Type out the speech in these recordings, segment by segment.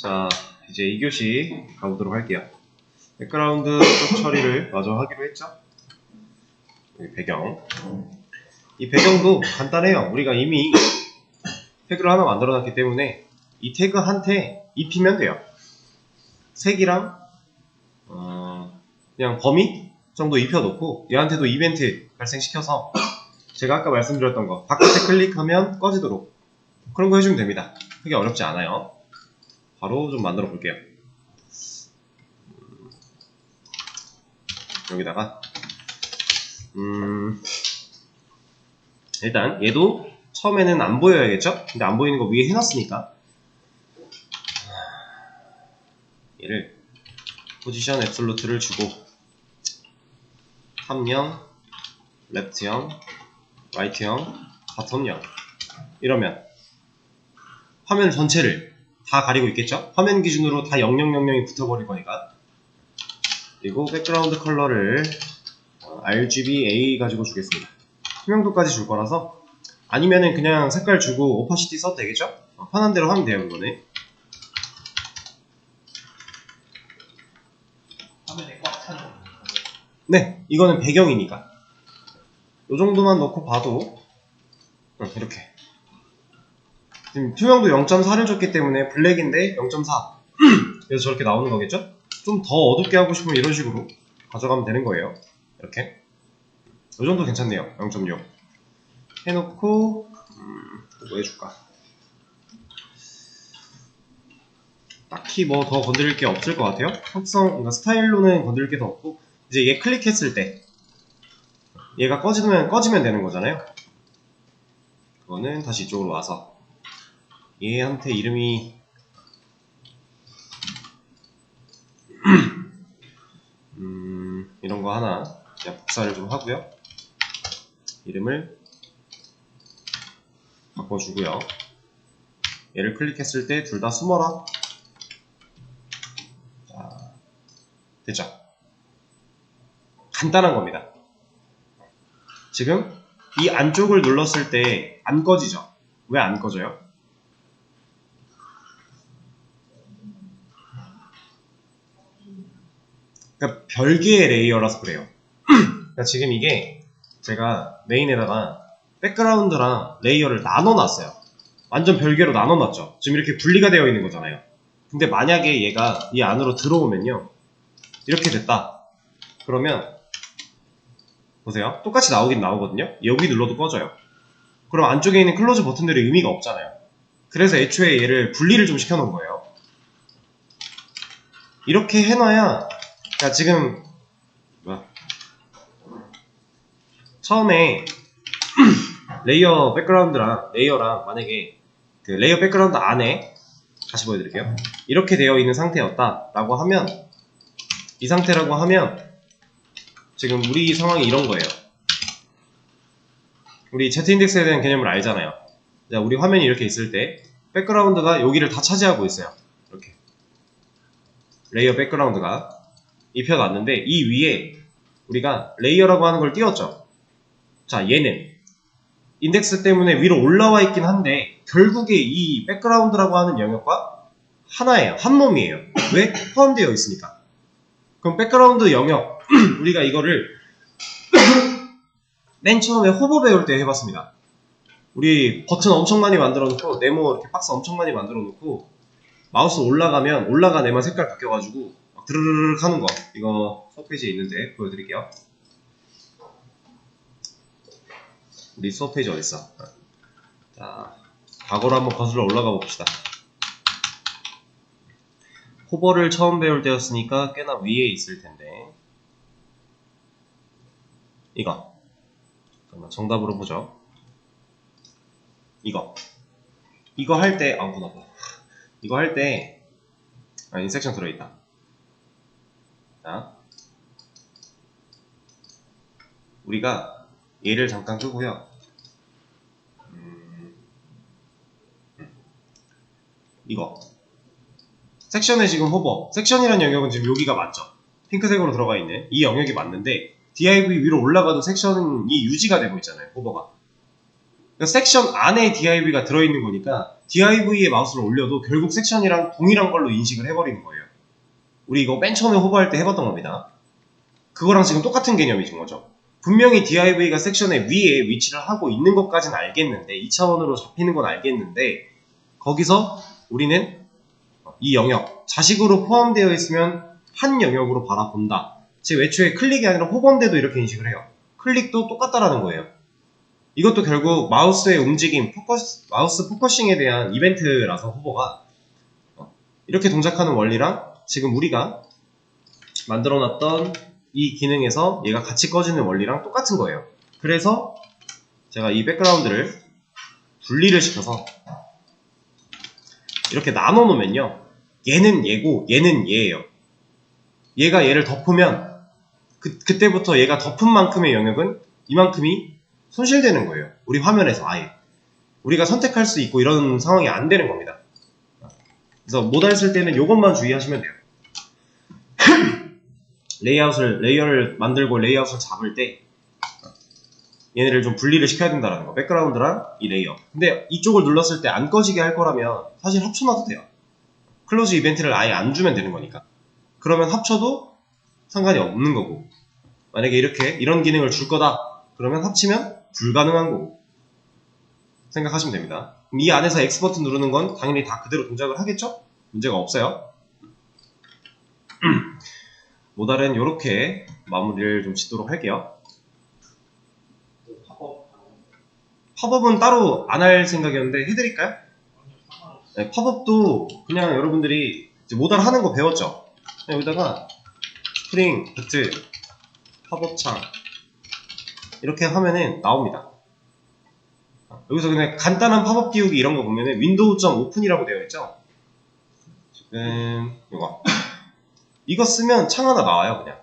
자, 이제 2교시 가보도록 할게요. 백그라운드 쪽 처리를 마저 하기로 했죠? 여기 배경. 이 배경도 간단해요. 우리가 이미 태그를 하나 만들어 놨기 때문에 이 태그한테 입히면 돼요. 색이랑 그냥 범위 정도 입혀놓고 얘한테도 이벤트 발생시켜서 제가 아까 말씀드렸던 거 바깥에 클릭하면 꺼지도록 그런 거 해주면 됩니다. 크게 어렵지 않아요. 바로 좀 만들어 볼게요. 여기다가 일단 얘도 처음에는 안 보여야겠죠? 근데 안 보이는 거 위에 해놨으니까 얘를 포지션 앱솔루트를 주고 탑0, 랩트0, 라이트0, 바텀0 이러면 화면 전체를 다 가리고 있겠죠? 화면 기준으로 다 0000이 붙어버릴 거니까. 그리고 백그라운드 컬러를 RGBA 가지고 주겠습니다. 투명도까지 줄 거라서 아니면은 그냥 색깔 주고 오파시티 써도 되겠죠? 편한 대로 하면 돼요. 그거는 화면에 꽉 차는 거. 네, 이거는 배경이니까 요 정도만 넣고 봐도 이렇게 지금 투명도 0.4를 줬기 때문에 블랙인데 0.4 그래서 저렇게 나오는 거겠죠? 좀 더 어둡게 하고 싶으면 이런 식으로 가져가면 되는 거예요. 이렇게 요 정도 괜찮네요. 0.6 해놓고 뭐 해줄까? 딱히 뭐 더 건드릴 게 없을 것 같아요. 특성, 그러니까 스타일로는 건드릴 게 더 없고 이제 얘 클릭했을 때 얘가 꺼지면 되는 거잖아요. 그거는 다시 이쪽으로 와서 얘한테 이름이 이런 거 하나 복사를 좀 하고요. 이름을 바꿔주고요. 얘를 클릭했을 때 둘 다 숨어라. 자, 됐죠? 간단한 겁니다. 지금 이 안쪽을 눌렀을 때 안 꺼지죠? 왜 안 꺼져요? 그러니까 별개의 레이어라서 그래요. 그러니까 지금 이게 제가 메인에다가 백그라운드랑 레이어를 나눠놨어요. 완전 별개로 나눠놨죠. 지금 이렇게 분리가 되어 있는 거잖아요. 근데 만약에 얘가 이 안으로 들어오면요, 이렇게 됐다. 그러면 보세요. 똑같이 나오긴 나오거든요. 여기 눌러도 꺼져요. 그럼 안쪽에 있는 클로즈 버튼들이 의미가 없잖아요. 그래서 애초에 얘를 분리를 좀 시켜놓은 거예요. 이렇게 해놔야, 자 지금 처음에 레이어 레이어랑 만약에 그 레이어 백그라운드 안에 다시 보여드릴게요. 이렇게 되어 있는 상태였다라고 하면, 이 상태라고 하면 지금 우리 상황이 이런 거예요. 우리 Z인덱스에 대한 개념을 알잖아요. 자, 우리 화면이 이렇게 있을 때 백그라운드가 여기를 다 차지하고 있어요. 이렇게 레이어 백그라운드가 입혀놨는데 이 위에 우리가 레이어라고 하는 걸 띄웠죠. 자, 얘는 인덱스 때문에 위로 올라와 있긴 한데 결국에 이 백그라운드라고 하는 영역과 하나예요. 한 몸이에요. 왜? 포함되어 있으니까. 그럼 백그라운드 영역 우리가 이거를 맨 처음에 호버 배울 때 해봤습니다. 우리 버튼 엄청 많이 만들어 놓고 네모 이렇게 박스 엄청 많이 만들어 놓고 마우스 올라가면 올라간 애만 색깔 바뀌어가지고 막 드르르륵 하는 거, 이거 수업 페이지에 있는데 보여드릴게요. 우리 수업 페이지 어딨어? 자, 과거로 한번 거슬러 올라가 봅시다. 호버를 처음 배울 때였으니까 꽤나 위에 있을 텐데, 이거 잠깐만 정답으로 보죠. 이거 할 때 이거 할 때 인섹션 들어있다. 자, 우리가 얘를 잠깐 끄고요. 이거 섹션에 지금 호버, 섹션이라는 영역은 지금 여기가 맞죠? 핑크색으로 들어가 있는 이 영역이 맞는데 div 위로 올라가도 섹션이 유지가 되고 있잖아요. 호버가. 그러니까 섹션 안에 div가 들어있는 거니까 div에 마우스를 올려도 결국 섹션이랑 동일한 걸로 인식을 해버리는 거예요. 우리 이거 맨 처음에 호버할 때 해봤던 겁니다. 그거랑 지금 똑같은 개념이신 거죠. 분명히 div가 섹션의 위에 위치를 하고 있는 것까지는 알겠는데 2차원으로 잡히는 건 알겠는데 거기서 우리는 이 영역, 자식으로 포함되어 있으면 한 영역으로 바라본다. 즉 애초에 클릭이 아니라 호버인데도 이렇게 인식을 해요. 클릭도 똑같다라는 거예요. 이것도 결국 마우스의 움직임, 마우스 포커싱에 대한 이벤트라서 호버가 이렇게 동작하는 원리랑 지금 우리가 만들어놨던 이 기능에서 얘가 같이 꺼지는 원리랑 똑같은 거예요. 그래서 제가 이 백그라운드를 분리를 시켜서 이렇게 나눠 놓으면요. 얘는 얘고 얘는 얘예요. 얘가 얘를 덮으면 그때부터 얘가 덮은 만큼의 영역은 이만큼이 손실되는 거예요. 우리 화면에서 아예. 우리가 선택할 수 있고 이런 상황이 안 되는 겁니다. 그래서 모달 쓸 때는 이것만 주의하시면 돼요. 레이어를 만들고 레이아웃을 잡을 때 얘네를 좀 분리를 시켜야 된다는 거. 백그라운드랑 이 레이어. 근데 이쪽을 눌렀을 때 안 꺼지게 할 거라면 사실 합쳐놔도 돼요. 클로즈 이벤트를 아예 안 주면 되는 거니까. 그러면 합쳐도 상관이 없는 거고, 만약에 이런 기능을 줄 거다 그러면 합치면 불가능한 거고 생각하시면 됩니다. 그럼 이 안에서 X 버튼 누르는 건 당연히 다 그대로 동작을 하겠죠? 문제가 없어요. 모달은 이렇게 마무리를 좀 짓도록 할게요. 팝업은 따로 안 할 생각이었는데 해드릴까요? 네, 팝업도 그냥 여러분들이 이제 모달 하는 거 배웠죠? 여기다가 스프링 보트 팝업 창 이렇게 하면은 나옵니다. 여기서 그냥 간단한 팝업 띄우기 이런 거 보면은 윈도우.오픈이라고 되어 있죠? 지금 이거 쓰면 창 하나 나와요. 그냥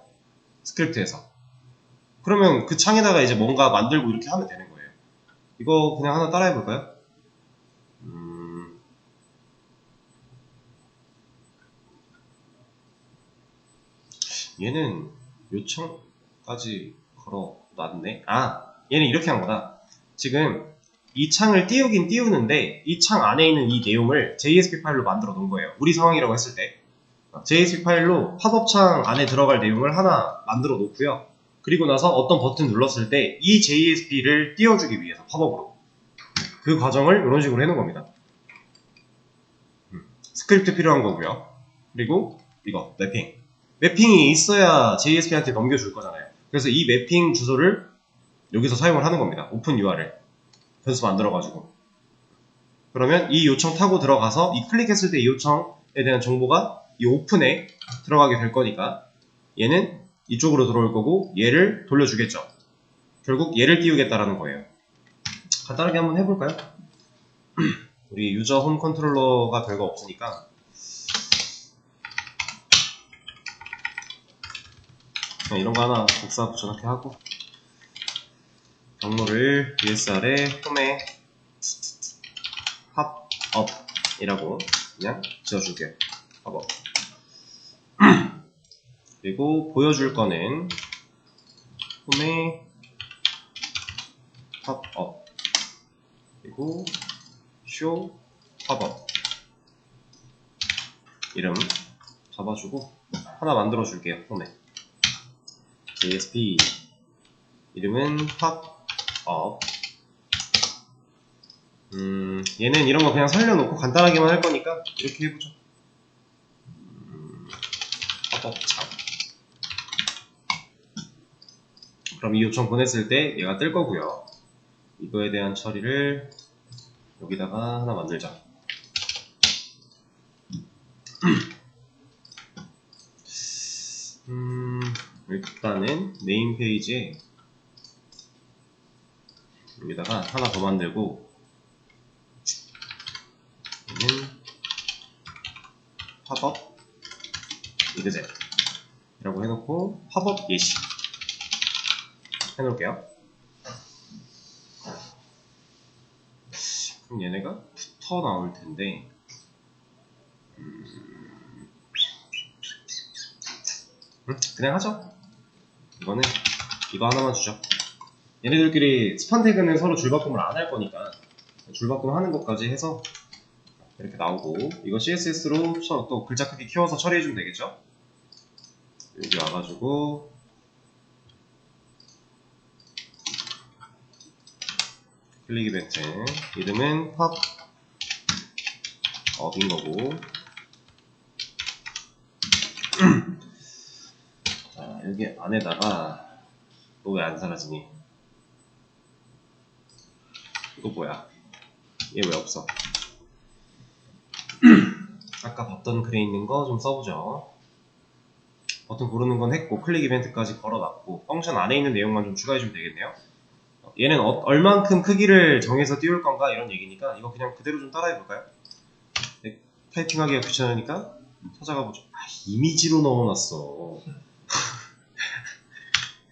스크립트에서. 그러면 그 창에다가 이제 뭔가 만들고 이렇게 하면 되는 거예요. 이거 그냥 하나 따라 해볼까요? 얘는 요청까지 걸어놨네. 얘는 이렇게 한 거다. 지금 이 창을 띄우긴 띄우는데 이 창 안에 있는 이 내용을 JSP 파일로 만들어 놓은 거예요. 우리 상황이라고 했을 때 JSP 파일로 팝업 창 안에 들어갈 내용을 하나 만들어 놓고요. 그리고 나서 어떤 버튼 눌렀을 때 이 JSP를 띄워주기 위해서 팝업으로 그 과정을 이런 식으로 해놓은 겁니다. 스크립트 필요한 거고요. 그리고 이거 매핑이 있어야 JSP한테 넘겨줄 거잖아요. 그래서 이 매핑 주소를 여기서 사용을 하는 겁니다. 오픈 URL 변수 만들어가지고 그러면 이 요청 타고 들어가서 이 클릭했을 때 이 요청에 대한 정보가 이 오픈에 들어가게 될 거니까 얘는 이쪽으로 들어올 거고 얘를 돌려주겠죠. 결국 얘를 띄우겠다라는 거예요. 간단하게 한번 해볼까요? 우리 유저 홈 컨트롤러가 별거 없으니까 그냥 이런 거 하나 복사 붙여넣기 하고 경로를 USR에 홈에 팝업이라고 그냥 지어줄게요. 팝업. 그리고 보여줄 거는 홈에 팝업 그리고 쇼 팝업 이름 잡아주고 하나 만들어 줄게요. 홈에 JSP 이름은 팝업. 얘는 이런 거 그냥 살려놓고 간단하게만 할 거니까 이렇게 해보죠. 팝업 창. 그럼 이 요청 보냈을 때 얘가 뜰 거고요. 이거에 대한 처리를 여기다가 하나 만들자. 일단은 메인 페이지에 여기다가 하나 더 만들고 얘는 팝업 이그제 라고 해놓고 팝업 예시 해놓을게요. 그럼 얘네가 붙어 나올 텐데 그냥 하죠. 이거는 이거 하나만 주죠. 얘네들끼리 스판 태그는 서로 줄바꿈을 안 할 거니까 줄바꿈 하는 것까지 해서 이렇게 나오고, 이거 CSS로 또 글자 크기 키워서 처리해주면 되겠죠? 여기 와가지고 클릭 이벤트 이름은 popup인 거고 자, 여기 안에다가 또 왜 안 사라지니? 이거 뭐야? 얘 왜 없어? 아까 봤던 글에 있는 거 좀 써보죠. 버튼 고르는 건 했고 클릭 이벤트까지 걸어놨고 펑션 안에 있는 내용만 좀 추가해주면 되겠네요. 얘는 얼만큼 크기를 정해서 띄울 건가 이런 얘기니까 이거 그냥 그대로 좀 따라해볼까요? 네, 타이핑하기가 귀찮으니까 찾아가 보죠. 아, 이미지로 넣어놨어.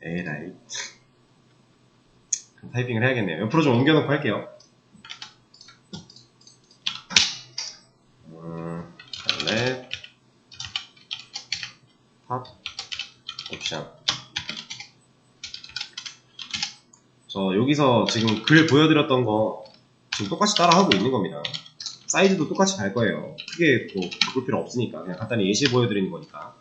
에라이. 타이핑을 해야겠네요. 옆으로 좀 옮겨놓고 할게요. 랩 팝 옵션. 저 여기서 지금 글 보여드렸던 거 지금 똑같이 따라하고 있는 겁니다. 사이즈도 똑같이 갈 거예요. 크게 뭐 바꿀 필요 없으니까 그냥 간단히 예시 보여드리는 거니까.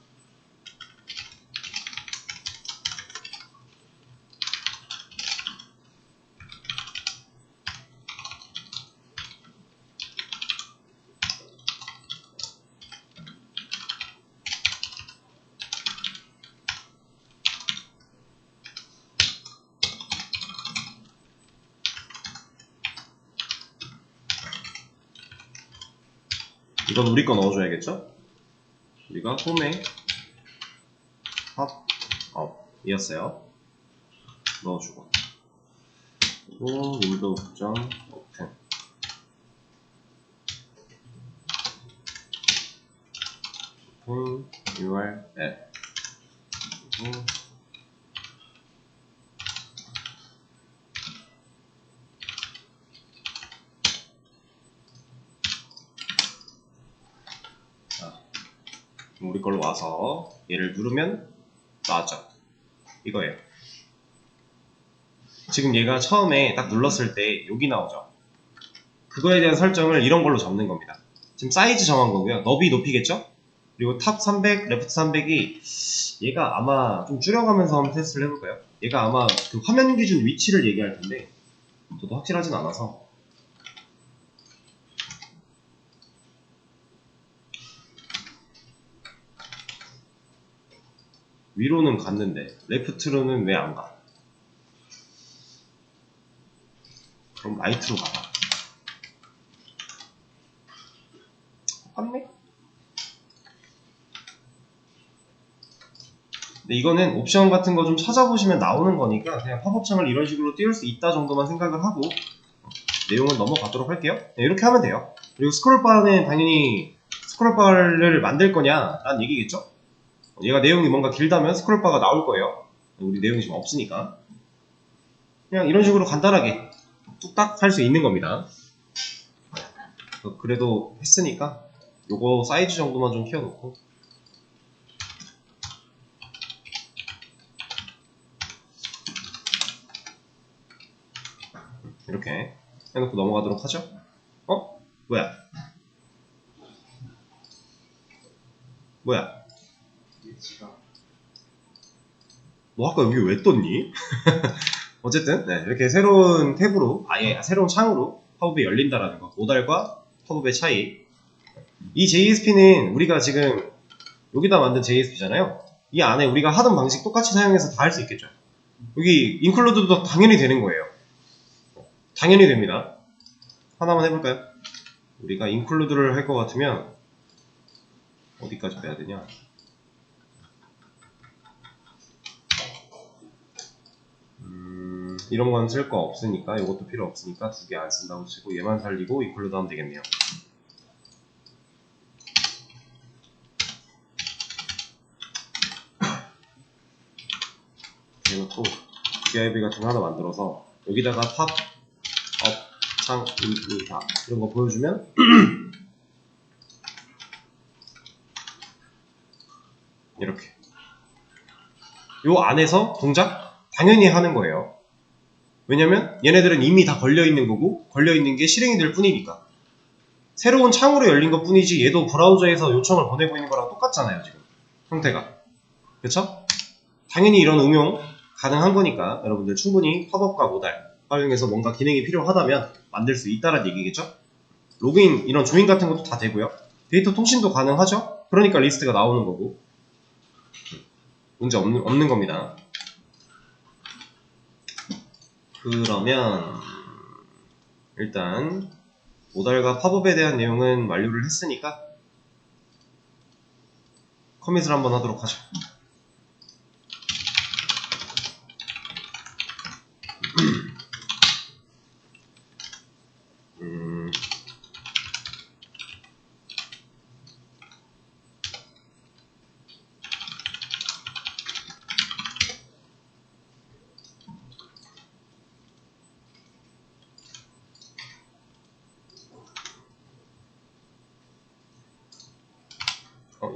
이건 우리 거 넣어줘야겠죠? 우리가 홈에 팝업 이었어요. 넣어주고 그리고 윈도우 점 오픈 URL 그리고 우리 걸로 와서 얘를 누르면 나왔죠. 이거예요. 지금 얘가 처음에 딱 눌렀을 때 여기 나오죠. 그거에 대한 설정을 이런 걸로 잡는 겁니다. 지금 사이즈 정한 거고요. 너비 높이겠죠? 그리고 탑 300, 레프트 300이 얘가 아마 좀 줄여가면서 한번 테스트를 해볼까요? 얘가 아마 그 화면 기준 위치를 얘기할 텐데 저도 확실하진 않아서 위로는 갔는데 레프트로는 왜 안 가? 그럼 라이트로 가봐. 맞네? 근데 이거는 옵션 같은 거 좀 찾아보시면 나오는 거니까 그냥 팝업창을 이런 식으로 띄울 수 있다 정도만 생각을 하고 내용은 넘어가도록 할게요. 네, 이렇게 하면 돼요. 그리고 스크롤바는 당연히 스크롤바를 만들 거냐 라는 얘기겠죠? 얘가 내용이 뭔가 길다면 스크롤바가 나올 거예요. 우리 내용이 지금 없으니까 그냥 이런 식으로 간단하게 뚝딱 할 수 있는 겁니다. 그래도 했으니까 요거 사이즈 정도만 좀 키워놓고 이렇게 해놓고 넘어가도록 하죠. 뭐야? 너 아까 여기 왜 떴니? 어쨌든 네, 이렇게 새로운 탭으로 아예 새로운 창으로 팝업이 열린다라는 거. 모달과 팝업의 차이. 이 JSP는 우리가 지금 여기다 만든 JSP잖아요. 이 안에 우리가 하던 방식 똑같이 사용해서 다 할 수 있겠죠. 여기 인클루드도 당연히 되는 거예요. 당연히 됩니다. 하나만 해볼까요? 우리가 인클루드를 할 것 같으면 어디까지 빼야 되냐? 이런 건 쓸 거 없으니까 이것도 필요 없으니까 두 개 안 쓴다고 치고 얘만 살리고 인클루드 하면 되겠네요. 그리고 또 DIV 같은 거 하나 만들어서 여기다가 팝, 업, 창, 다 이런 거 보여주면 이렇게 요 안에서 동작 당연히 하는 거예요. 왜냐면 얘네들은 이미 다 걸려있는 거고 걸려있는 게 실행이 될 뿐이니까. 새로운 창으로 열린 것 뿐이지 얘도 브라우저에서 요청을 보내고 있는 거랑 똑같잖아요, 지금 형태가. 그쵸? 당연히 이런 응용 가능한 거니까 여러분들 충분히 팝업과 모달 활용해서 뭔가 기능이 필요하다면 만들 수 있다는 얘기겠죠? 로그인, 이런 조인 같은 것도 다 되고요. 데이터 통신도 가능하죠? 그러니까 리스트가 나오는 거고. 문제 없는 겁니다. 그러면 일단 모달과 팝업에 대한 내용은 완료를 했으니까 커밋을 한번 하도록 하죠.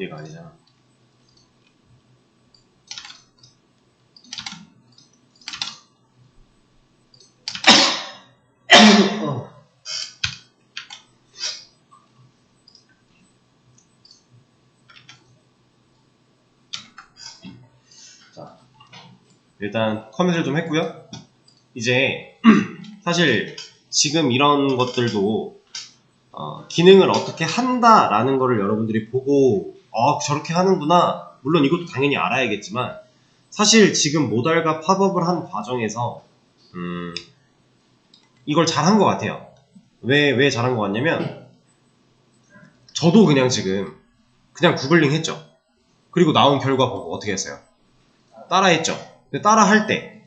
얘가 아니잖아. 자, 일단 커밋을 좀 했고요. 이제 사실 지금 이런 것들도 기능을 어떻게 한다라는 거를 여러분들이 보고 저렇게 하는구나, 물론 이것도 당연히 알아야겠지만 사실 지금 모달과 팝업을 한 과정에서 이걸 잘한 것 같아요. 왜 잘한 것 같냐면 저도 그냥 지금 그냥 구글링 했죠. 그리고 나온 결과 보고 어떻게 했어요? 따라했죠. 근데 따라할 때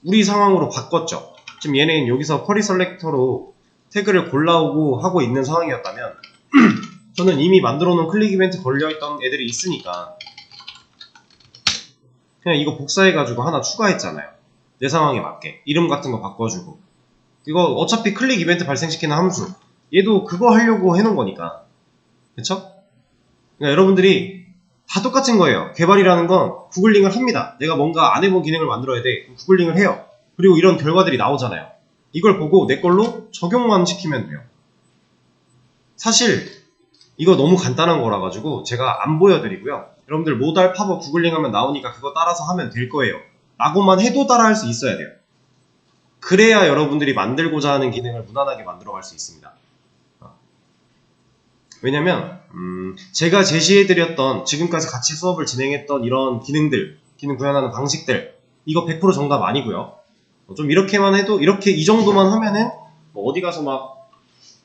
우리 상황으로 바꿨죠. 지금 얘는 여기서 쿼리 셀렉터로 태그를 골라오고 하고 있는 상황이었다면 저는 이미 만들어 놓은 클릭 이벤트 걸려있던 애들이 있으니까 그냥 이거 복사해가지고 하나 추가했잖아요. 내 상황에 맞게 이름 같은 거 바꿔주고. 이거 어차피 클릭 이벤트 발생시키는 함수, 얘도 그거 하려고 해놓은 거니까. 그쵸? 그러니까 여러분들이 다 똑같은 거예요. 개발이라는 건 구글링을 합니다. 내가 뭔가 안 해본 기능을 만들어야 돼. 그럼 구글링을 해요. 그리고 이런 결과들이 나오잖아요. 이걸 보고 내 걸로 적용만 시키면 돼요. 사실 이거 너무 간단한 거라 가지고 제가 안 보여드리고요. 여러분들 모달 팝업 구글링 하면 나오니까 그거 따라서 하면 될 거예요. 라고만 해도 따라 할 수 있어야 돼요. 그래야 여러분들이 만들고자 하는 기능을 무난하게 만들어갈 수 있습니다. 왜냐면 제가 제시해드렸던, 지금까지 같이 수업을 진행했던 이런 기능들, 기능 구현하는 방식들, 이거 100% 정답 아니고요. 좀 이렇게만 해도, 이렇게 이 정도만 하면은 뭐 어디 가서 막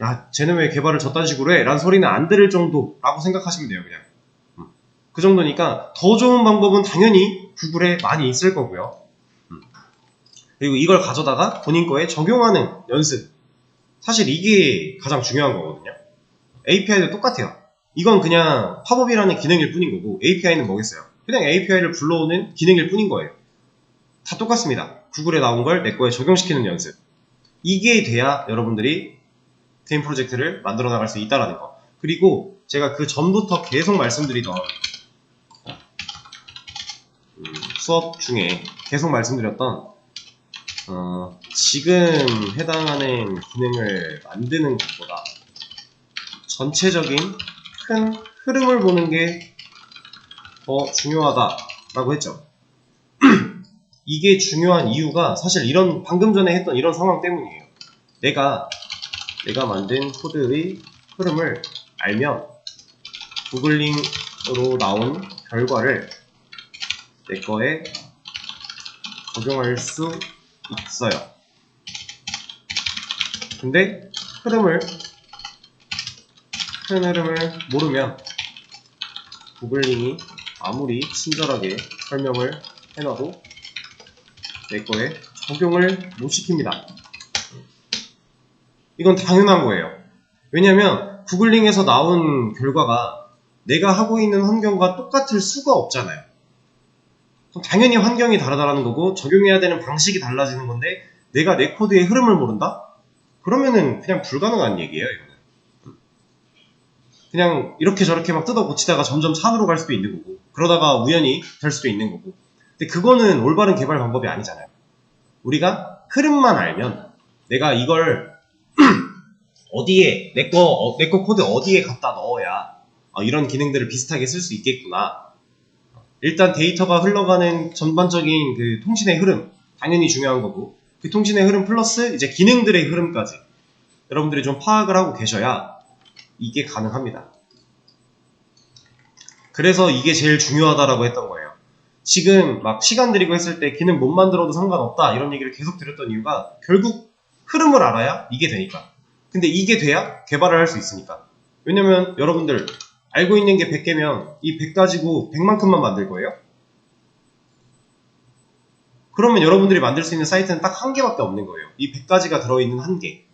야 쟤는 왜 개발을 저딴 식으로 해? 라는 소리는 안 들을 정도라고 생각하시면 돼요. 그냥 그 정도니까 더 좋은 방법은 당연히 구글에 많이 있을 거고요. 그리고 이걸 가져다가 본인 거에 적용하는 연습, 사실 이게 가장 중요한 거거든요. API도 똑같아요. 이건 그냥 팝업이라는 기능일 뿐인 거고 API는 뭐겠어요? 그냥 API를 불러오는 기능일 뿐인 거예요. 다 똑같습니다. 구글에 나온 걸 내 거에 적용시키는 연습. 이게 돼야 여러분들이 게임 프로젝트를 만들어 나갈 수 있다는 거. 그리고 제가 그 전부터 계속 말씀드리던 수업 중에 계속 말씀드렸던 지금 해당하는 기능을 만드는 것보다 전체적인 큰 흐름을 보는 게 더 중요하다라고 했죠. 이게 중요한 이유가 사실 이런 방금 전에 했던 이런 상황 때문이에요. 내가 만든 코드의 흐름을 알면 구글링으로 나온 결과를 내 거에 적용할 수 있어요. 근데 큰 흐름을 모르면 구글링이 아무리 친절하게 설명을 해놔도 내 거에 적용을 못 시킵니다. 이건 당연한 거예요. 왜냐면 구글링에서 나온 결과가 내가 하고 있는 환경과 똑같을 수가 없잖아요. 당연히 환경이 다르다는 거고 적용해야 되는 방식이 달라지는 건데 내가 내 코드의 흐름을 모른다? 그러면은 그냥 불가능한 얘기예요. 이거는 그냥 이렇게 저렇게 막 뜯어 고치다가 점점 산으로 갈 수도 있는 거고 그러다가 우연히 될 수도 있는 거고. 근데 그거는 올바른 개발 방법이 아니잖아요. 우리가 흐름만 알면 내가 이걸 어디에 내 거 코드 어디에 갖다 넣어야 이런 기능들을 비슷하게 쓸 수 있겠구나. 일단 데이터가 흘러가는 전반적인 그 통신의 흐름 당연히 중요한 거고, 그 통신의 흐름 플러스 이제 기능들의 흐름까지 여러분들이 좀 파악을 하고 계셔야 이게 가능합니다. 그래서 이게 제일 중요하다라고 했던 거예요. 지금 막 시간 들이고 했을 때 기능 못 만들어도 상관없다 이런 얘기를 계속 드렸던 이유가 결국 흐름을 알아야 이게 되니까. 근데 이게 돼야 개발을 할 수 있으니까. 왜냐면 여러분들 알고 있는 게 100개면 이 100 가지고 100만큼만 만들 거예요? 그러면 여러분들이 만들 수 있는 사이트는 딱 한 개밖에 없는 거예요. 이 100가지가 들어있는 한 개.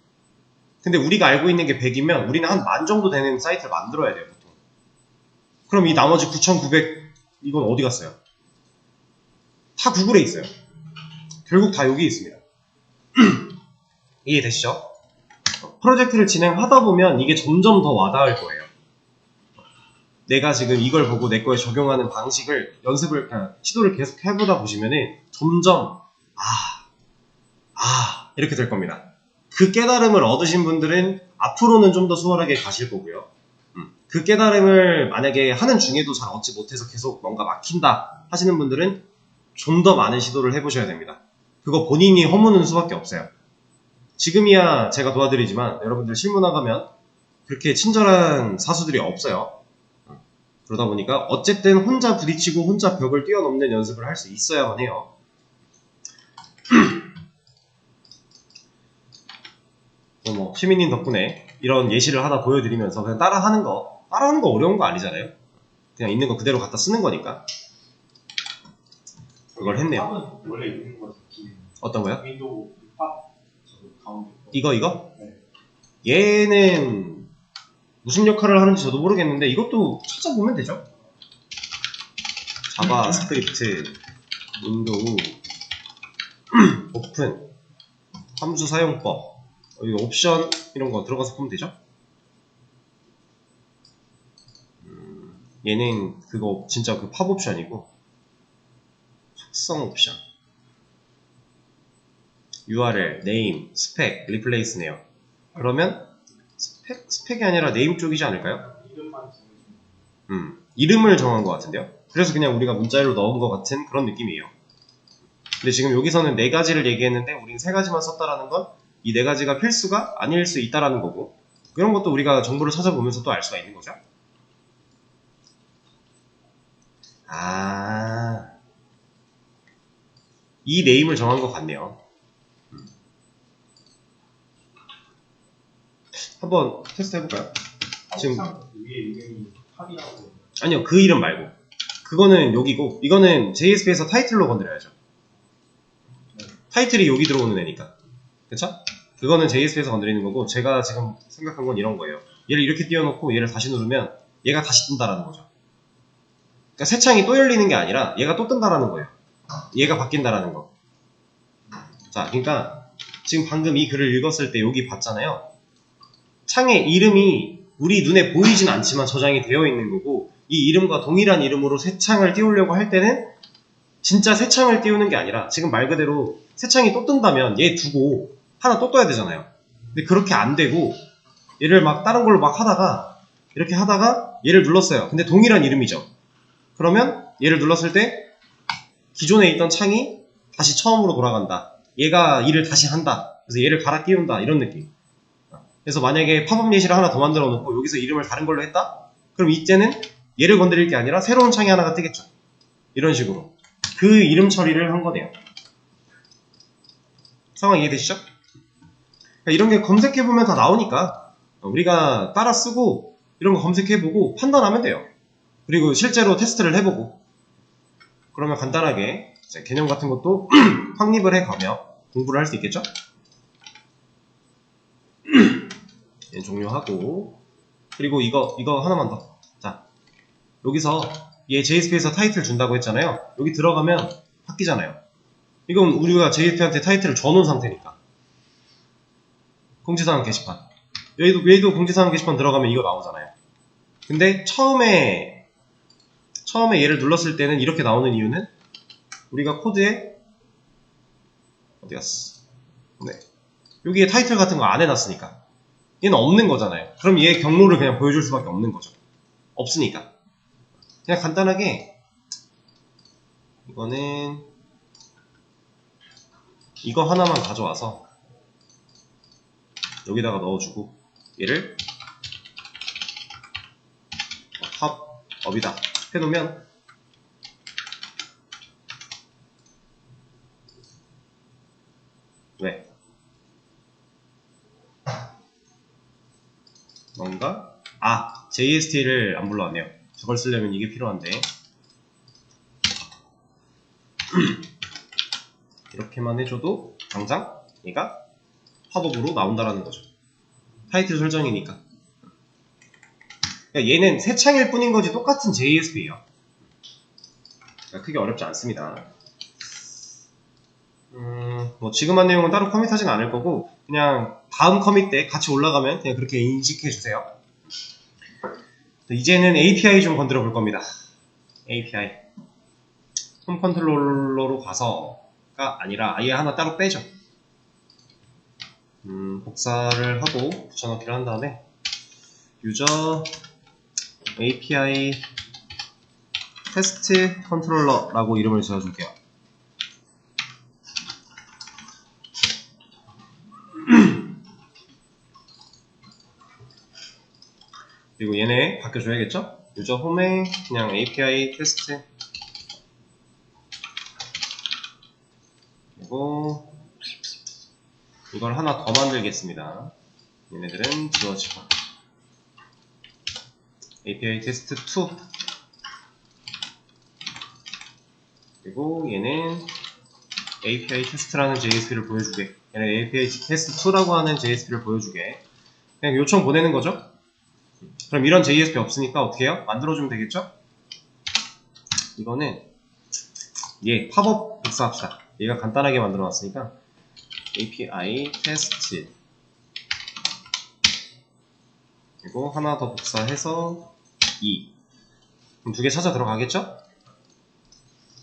근데 우리가 알고 있는 게 100이면 우리는 한 10,000 정도 되는 사이트를 만들어야 돼요, 보통. 그럼 이 나머지 9,900 이건 어디 갔어요? 다 구글에 있어요. 결국 다 여기 있습니다. 이해되시죠? 프로젝트를 진행하다 보면 이게 점점 더 와닿을 거예요. 내가 지금 이걸 보고 내 거에 적용하는 방식을 시도를 계속 해보다 보시면은 점점 이렇게 될 겁니다. 그 깨달음을 얻으신 분들은 앞으로는 좀 더 수월하게 가실 거고요. 그 깨달음을 만약에 하는 중에도 잘 얻지 못해서 계속 뭔가 막힌다 하시는 분들은 좀 더 많은 시도를 해보셔야 됩니다. 그거 본인이 허무는 수밖에 없어요. 지금이야 제가 도와드리지만 여러분들 실무 나가면 그렇게 친절한 사수들이 없어요. 그러다 보니까 어쨌든 혼자 부딪히고 혼자 벽을 뛰어넘는 연습을 할 수 있어야만 해요. 뭐 시민님 덕분에 이런 예시를 하나 보여드리면서 그냥 따라하는 거 어려운 거 아니잖아요. 그냥 있는 거 그대로 갖다 쓰는 거니까 그걸 했네요. 원래 있는 거죠. 어떤 거요? 윈도우 팝 가운데 이거? 네. 얘는 무슨 역할을 하는지 저도 모르겠는데 이것도 찾아보면 되죠. 자바스크립트 윈도우 오픈 함수 사용법 여기 옵션 이런 거 들어가서 보면 되죠. 얘는 그거 진짜 그 팝 옵션이고 속성 옵션 URL, 네임, 스펙, 리플레이스네요. 그러면 스펙이 아니라 네임 쪽이지 않을까요? 이름만 이름을 정한 것 같은데요. 그래서 그냥 우리가 문자열로 넣은 것 같은 그런 느낌이에요. 근데 지금 여기서는 4가지를 얘기했는데 우린 3가지만 썼다라는 건 이 4가지가 필수가 아닐 수 있다라는 거고, 그런 것도 우리가 정보를 찾아보면서 또 알 수가 있는 거죠. 이 네임을 정한 것 같네요. 한번 테스트 해볼까요? 지금 위에 이름이 팝이라고. 아니요, 그 이름 말고 그거는 여기고 이거는 JSP에서 타이틀로 건드려야죠. 타이틀이 여기 들어오는 애니까. 그쵸? 그거는 JSP에서 건드리는 거고, 제가 지금 생각한 건 이런 거예요. 얘를 이렇게 띄워놓고 얘를 다시 누르면 얘가 다시 뜬다라는 거죠. 그러니까 새 창이 또 열리는 게 아니라 얘가 또 뜬다라는 거예요. 얘가 바뀐다라는 거. 자, 그러니까 지금 방금 이 글을 읽었을 때 여기 봤잖아요. 창의 이름이 우리 눈에 보이진 않지만 저장이 되어 있는 거고, 이 이름과 동일한 이름으로 새 창을 띄우려고 할 때는 진짜 새 창을 띄우는 게 아니라 지금 말 그대로 새 창이 또 뜬다면 얘 두고 하나 또 떠야 되잖아요. 근데 그렇게 안 되고 얘를 막 다른 걸로 막 하다가 이렇게 하다가 얘를 눌렀어요. 근데 동일한 이름이죠. 그러면 얘를 눌렀을 때 기존에 있던 창이 다시 처음으로 돌아간다. 얘가 일을 다시 한다. 그래서 얘를 갈아 끼운다. 이런 느낌. 그래서 만약에 팝업 예시를 하나 더 만들어 놓고 여기서 이름을 다른 걸로 했다? 그럼 이때는 얘를 건드릴 게 아니라 새로운 창이 하나가 뜨겠죠. 이런 식으로 그 이름 처리를 한 거네요. 상황 이해되시죠? 그러니까 이런 게 검색해보면 다 나오니까 우리가 따라 쓰고 이런 거 검색해보고 판단하면 돼요. 그리고 실제로 테스트를 해보고 그러면 간단하게 이제 개념 같은 것도 확립을 해가며 공부를 할 수 있겠죠? 얘 종료하고, 그리고 이거 하나만 더. 자, 여기서 얘 JSP에서 타이틀 준다고 했잖아요. 여기 들어가면 바뀌잖아요. 이건 우리가 JSP한테 타이틀을 줘놓은 상태니까. 공지사항 게시판. 여기도 공지사항 게시판 들어가면 이거 나오잖아요. 근데 처음에 얘를 눌렀을 때는 이렇게 나오는 이유는 우리가 코드에 어디 갔어? 네. 여기에 타이틀 같은 거 안 해놨으니까 얘는 없는 거잖아요. 그럼 얘 경로를 그냥 보여줄 수밖에 없는 거죠. 없으니까 그냥 간단하게 이거는 이거 하나만 가져와서 여기다가 넣어주고 얘를 업이다 해놓으면 왜? 뭔가? JST를 안 불러왔네요. 저걸 쓰려면 이게 필요한데 이렇게만 해줘도 당장 얘가 팝업으로 나온다라는 거죠. 타이틀 설정이니까. 그러니까 얘는 새 창일 뿐인 거지 똑같은 JSP예요. 그러니까 크게 어렵지 않습니다. 뭐 지금 한 내용은 따로 커밋하진 않을 거고 그냥 다음 커밋 때 같이 올라가면 그냥 그렇게 인식해 주세요. 이제는 API 좀 건드려 볼 겁니다. API 홈 컨트롤러로 가서가 아니라 아예 하나 따로 빼죠. 복사를 하고 붙여넣기를 한 다음에 유저 API 테스트 컨트롤러라고 이름을 지어줄게요. 그리고 얘네 바뀌어줘야겠죠? 유저 홈에 그냥 API 테스트 그리고 이걸 하나 더 만들겠습니다. 얘네들은 지워지고 API 테스트 2 그리고 얘는 API 테스트라는 JSP를 보여주게 얘는 API 테스트 2라고 하는 JSP를 보여주게 그냥 요청 보내는 거죠. 그럼 이런 JSP 없으니까 어떻게 해요? 만들어주면 되겠죠? 이거는 얘 팝업 복사합시다. 얘가 간단하게 만들어놨으니까 API 테스트 그리고 하나 더 복사해서 2 그럼 두 개 찾아 들어가겠죠?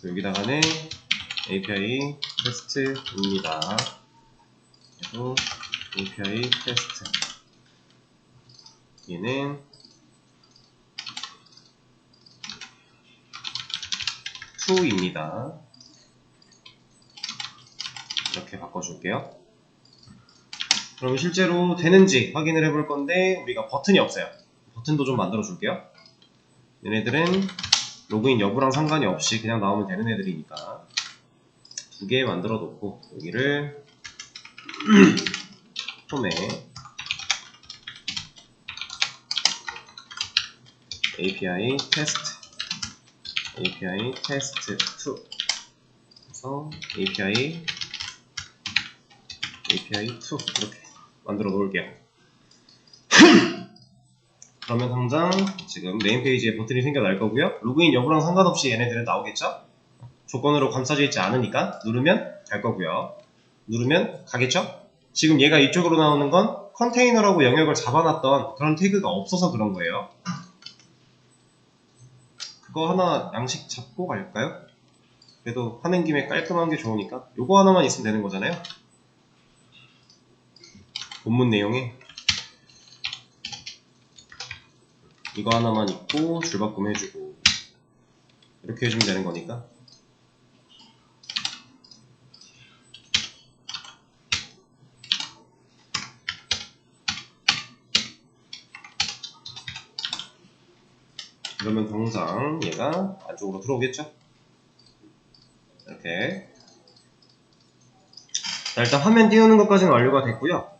여기다가는 API 테스트입니다. 그리고 API 테스트 얘는 2입니다. 이렇게 바꿔줄게요. 그럼 실제로 되는지 확인을 해볼 건데 우리가 버튼이 없어요. 버튼도 좀 만들어 줄게요. 얘네들은 로그인 여부랑 상관이 없이 그냥 나오면 되는 애들이니까 두 개 만들어 놓고 여기를 홈에 API 테스트 2 그래서 API 2 이렇게 만들어 놓을게요. 그러면 당장 지금 메인 페이지에 버튼이 생겨 날 거고요. 로그인 여부랑 상관없이 얘네들은 나오겠죠? 조건으로 감싸져 있지 않으니까 누르면 갈 거고요. 누르면 가겠죠? 지금 얘가 이쪽으로 나오는 건 컨테이너라고 영역을 잡아놨던 그런 태그가 없어서 그런 거예요. 그거 하나 양식 잡고 갈까요? 그래도 하는 김에 깔끔한 게 좋으니까 요거 하나만 있으면 되는 거잖아요. 본문 내용에 이거 하나만 있고 줄바꿈 해주고 이렇게 해주면 되는 거니까 그러면 당장 얘가 안쪽으로 들어오겠죠? 이렇게 자, 일단 화면 띄우는 것까지는 완료가 됐고요.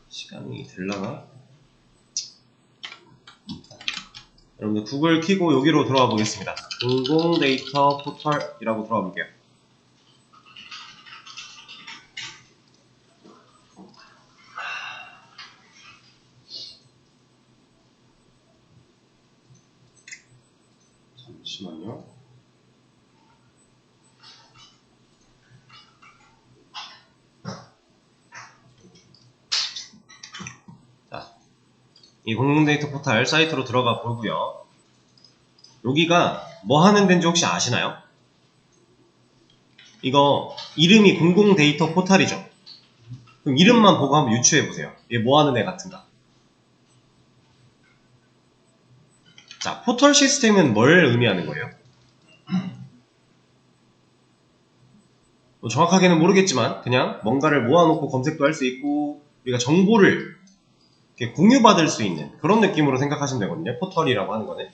시간이 될라나? 여러분들 구글 키고 여기로 들어와 보겠습니다. 공공 데이터 포털이라고 들어와 볼게요. 잠시만요. 자, 이 공공 데이터 포털 사이트로 들어가 보고요. 여기가 뭐 하는 데인지 혹시 아시나요? 이거 이름이 공공 데이터 포탈이죠. 그럼 이름만 보고 한번 유추해보세요. 얘 뭐하는 애 같은가? 자, 포털 시스템은 뭘 의미하는 거예요? 뭐 정확하게는 모르겠지만 그냥 뭔가를 모아놓고 검색도 할 수 있고 우리가 정보를 이렇게 공유받을 수 있는 그런 느낌으로 생각하시면 되거든요. 포털이라고 하는 거는.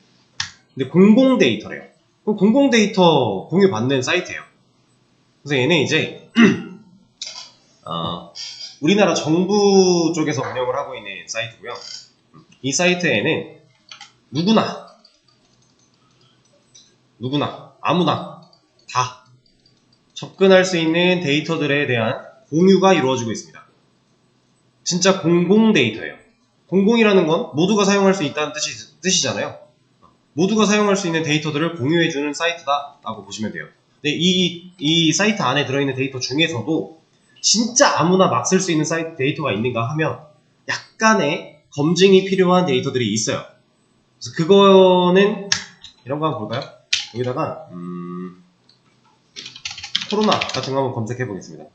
근데 공공 데이터래요. 그럼 공공 데이터 공유받는 사이트예요. 그래서 얘는 이제 우리나라 정부 쪽에서 운영을 하고 있는 사이트고요. 이 사이트에는 누구나 아무나 다 접근할 수 있는 데이터들에 대한 공유가 이루어지고 있습니다. 진짜 공공 데이터예요. 공공이라는 건 모두가 사용할 수 있다는 뜻이잖아요. 모두가 사용할 수 있는 데이터들을 공유해주는 사이트다 라고 보시면 돼요. 근데 이 사이트 안에 들어있는 데이터 중에서도 진짜 아무나 막 쓸 수 있는 사이트 데이터가 있는가 하면 약간의 검증이 필요한 데이터들이 있어요. 그래서 그거는 이런 거 한번 볼까요? 여기다가 코로나 같은 거 한번 검색해 보겠습니다.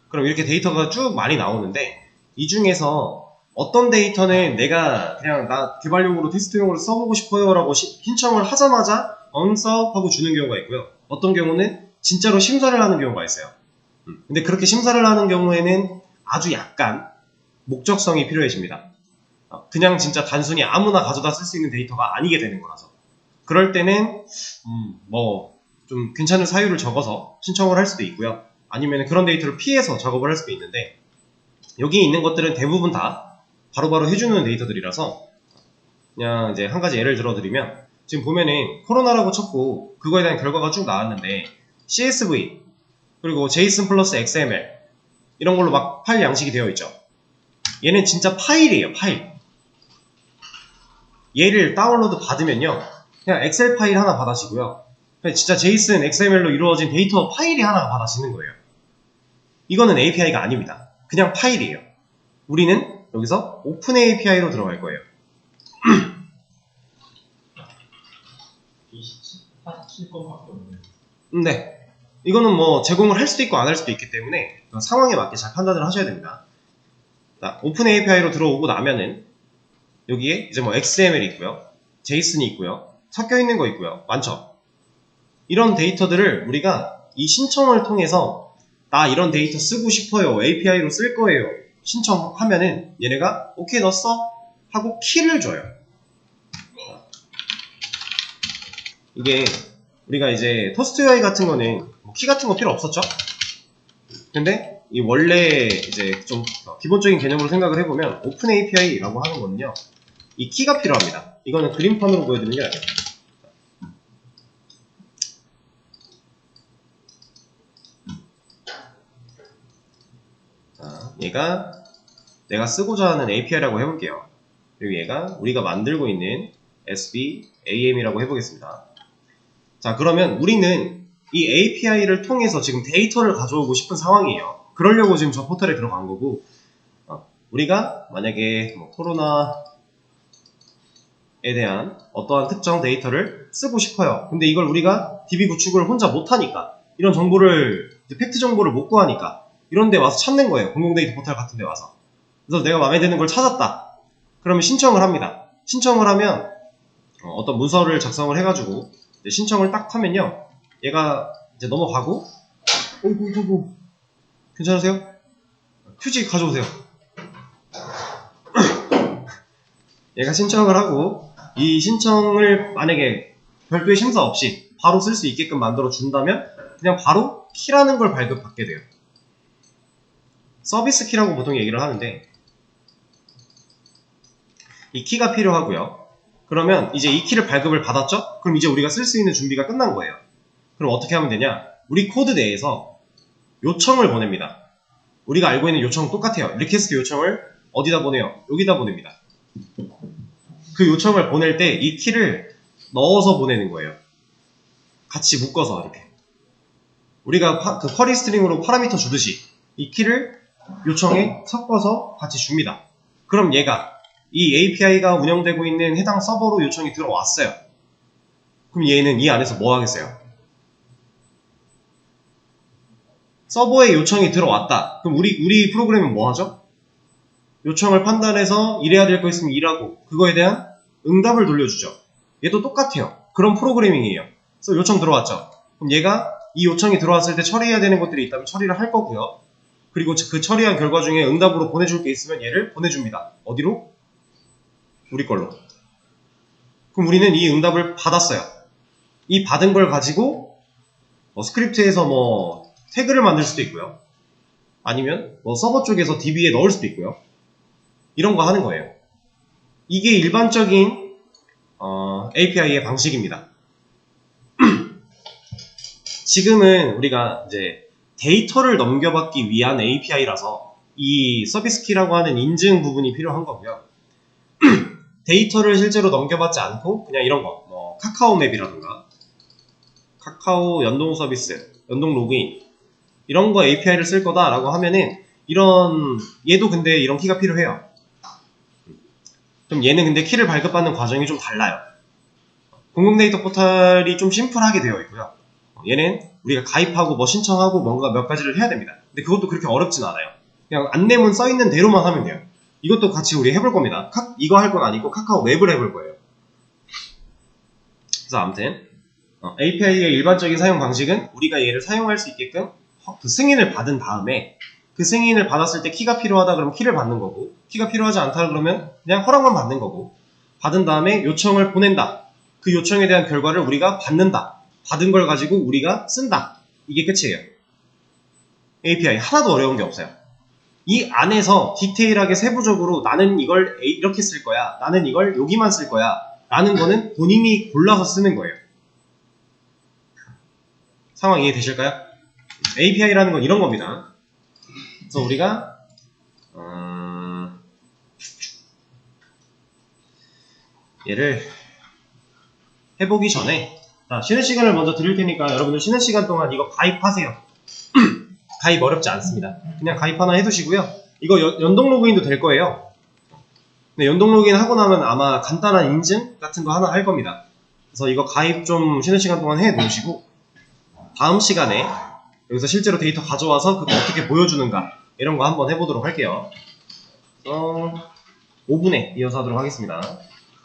그럼 이렇게 데이터가 쭉 많이 나오는데 이 중에서 어떤 데이터는 내가 그냥 나 개발용으로 테스트용으로 써보고 싶어요 라고 신청을 하자마자 언서 하고 주는 경우가 있고요. 어떤 경우는 진짜로 심사를 하는 경우가 있어요. 근데 그렇게 심사를 하는 경우에는 아주 약간 목적성이 필요해집니다. 그냥 진짜 단순히 아무나 가져다 쓸 수 있는 데이터가 아니게 되는 거라서 그럴 때는 뭐 좀 괜찮은 사유를 적어서 신청을 할 수도 있고요. 아니면 그런 데이터를 피해서 작업을 할 수도 있는데 여기 있는 것들은 대부분 다 바로바로 해주는 데이터들이라서 그냥 이제 한 가지 예를 들어드리면 지금 보면은 코로나라고 쳤고 그거에 대한 결과가 쭉 나왔는데 CSV 그리고 JSON 플러스 XML 이런 걸로 막 파일 양식이 되어 있죠. 얘는 진짜 파일이에요. 파일. 얘를 다운로드 받으면요 그냥 엑셀 파일 하나 받아지고요 그냥 진짜 JSON XML로 이루어진 데이터 파일이 하나가 받아지는 거예요. 이거는 API가 아닙니다. 그냥 파일이에요. 우리는 여기서 오픈 API로 들어갈 거예요. 47건밖에 없네. 네. 이거는 뭐 제공을 할 수도 있고 안 할 수도 있기 때문에 상황에 맞게 잘 판단을 하셔야 됩니다. 자, 오픈 API로 들어오고 나면은 여기에 이제 뭐 XML이 있고요. JSON이 있고요. 섞여 있는 거 있고요. 많죠? 이런 데이터들을 우리가 이 신청을 통해서 나 이런 데이터 쓰고 싶어요. API로 쓸 거예요. 신청하면은 얘네가 오케이 넣었어? 하고 키를 줘요. 이게 우리가 이제 토스트 UI 같은 거는 키 같은 거 필요 없었죠? 근데 이 원래 이제 좀 기본적인 개념으로 생각을 해보면 오픈 API라고 하는 거는요 이 키가 필요합니다. 이거는 그림판으로 보여드리는 게 아니에요. 자, 얘가 내가 쓰고자 하는 API라고 해볼게요. 그리고 얘가 우리가 만들고 있는 SBAM이라고 해보겠습니다. 자, 그러면 우리는 이 API를 통해서 지금 데이터를 가져오고 싶은 상황이에요. 그러려고 지금 저 포털에 들어간 거고 우리가 만약에 뭐 코로나에 대한 어떠한 특정 데이터를 쓰고 싶어요. 근데 이걸 우리가 DB 구축을 혼자 못하니까 이런 정보를 팩트 정보를 못 구하니까 이런 데 와서 찾는 거예요. 공공데이터 포털 같은 데 와서. 그래서 내가 마음에 드는 걸 찾았다. 그러면 신청을 합니다. 신청을 하면 어떤 문서를 작성을 해가지고 신청을 딱 하면요 얘가 이제 넘어가고 어이구 괜찮으세요? 휴지 가져오세요. 얘가 신청을 하고 이 신청을 만약에 별도의 심사 없이 바로 쓸 수 있게끔 만들어 준다면 그냥 바로 키라는 걸 발급받게 돼요. 서비스 키라고 보통 얘기를 하는데 이 키가 필요하고요. 그러면 이제 이 키를 발급을 받았죠? 그럼 이제 우리가 쓸 수 있는 준비가 끝난 거예요. 그럼 어떻게 하면 되냐? 우리 코드 내에서 요청을 보냅니다. 우리가 알고 있는 요청 똑같아요. 리퀘스트 요청을 어디다 보내요? 여기다 보냅니다. 그 요청을 보낼 때 이 키를 넣어서 보내는 거예요. 같이 묶어서 이렇게. 우리가 그 쿼리 스트링으로 파라미터 주듯이 이 키를 요청에 섞어서 같이 줍니다. 그럼 얘가 이 API가 운영되고 있는 해당 서버로 요청이 들어왔어요. 그럼 얘는 이 안에서 뭐 하겠어요? 서버에 요청이 들어왔다. 그럼 우리 프로그램은 뭐 하죠? 요청을 판단해서 이래야 될 거 있으면 일하고 그거에 대한 응답을 돌려주죠. 얘도 똑같아요. 그런 프로그래밍이에요. 그래서 요청 들어왔죠. 그럼 얘가 이 요청이 들어왔을 때 처리해야 되는 것들이 있다면 처리를 할 거고요. 그리고 그 처리한 결과 중에 응답으로 보내줄 게 있으면 얘를 보내줍니다. 어디로? 우리 걸로. 그럼 우리는 이 응답을 받았어요. 이 받은 걸 가지고 스크립트에서 뭐 태그를 만들 수도 있고요. 아니면 뭐 서버 쪽에서 DB에 넣을 수도 있고요. 이런 거 하는 거예요. 이게 일반적인 API의 방식입니다. 지금은 우리가 이제 데이터를 넘겨받기 위한 API라서 이 서비스 키라고 하는 인증 부분이 필요한 거고요. 데이터를 실제로 넘겨받지 않고 그냥 이런 거, 뭐 카카오 맵이라든가 카카오 연동 서비스, 연동 로그인 이런 거 API를 쓸 거다라고 하면은 얘도 근데 이런 키가 필요해요. 그럼 얘는 근데 키를 발급받는 과정이 좀 달라요. 공공 데이터 포털이 좀 심플하게 되어 있고요. 얘는 우리가 가입하고 뭐 신청하고 뭔가 몇 가지를 해야 됩니다. 근데 그것도 그렇게 어렵진 않아요. 그냥 안내문 써있는 대로만 하면 돼요. 이것도 같이 우리 해볼 겁니다. 이거 할 건 아니고 카카오 맵을 해볼 거예요. 그래서 아무튼 API의 일반적인 사용 방식은 우리가 얘를 사용할 수 있게끔 그 승인을 받은 다음에 그 승인을 받았을 때 키가 필요하다 그러면 키를 받는 거고 키가 필요하지 않다 그러면 그냥 허락만 받는 거고 받은 다음에 요청을 보낸다. 그 요청에 대한 결과를 우리가 받는다. 받은 걸 가지고 우리가 쓴다. 이게 끝이에요. API 하나도 어려운 게 없어요. 이 안에서 디테일하게 세부적으로 나는 이걸 이렇게 쓸 거야. 나는 이걸 여기만 쓸 거야. 라는 거는 본인이 골라서 쓰는 거예요. 상황 이해되실까요? API라는 건 이런 겁니다. 그래서 우리가 얘를 해보기 전에 쉬는 시간을 먼저 드릴 테니까 여러분들 쉬는 시간 동안 이거 가입하세요. 가입 어렵지 않습니다. 그냥 가입 하나 해두시고요. 이거 연동 로그인도 될 거예요. 근데 연동 로그인 하고 나면 아마 간단한 인증 같은 거 하나 할 겁니다. 그래서 이거 가입 좀 쉬는 시간 동안 해 놓으시고 다음 시간에 여기서 실제로 데이터 가져와서 그거 어떻게 보여주는가 이런 거 한번 해보도록 할게요. 5분에 이어서 하도록 하겠습니다.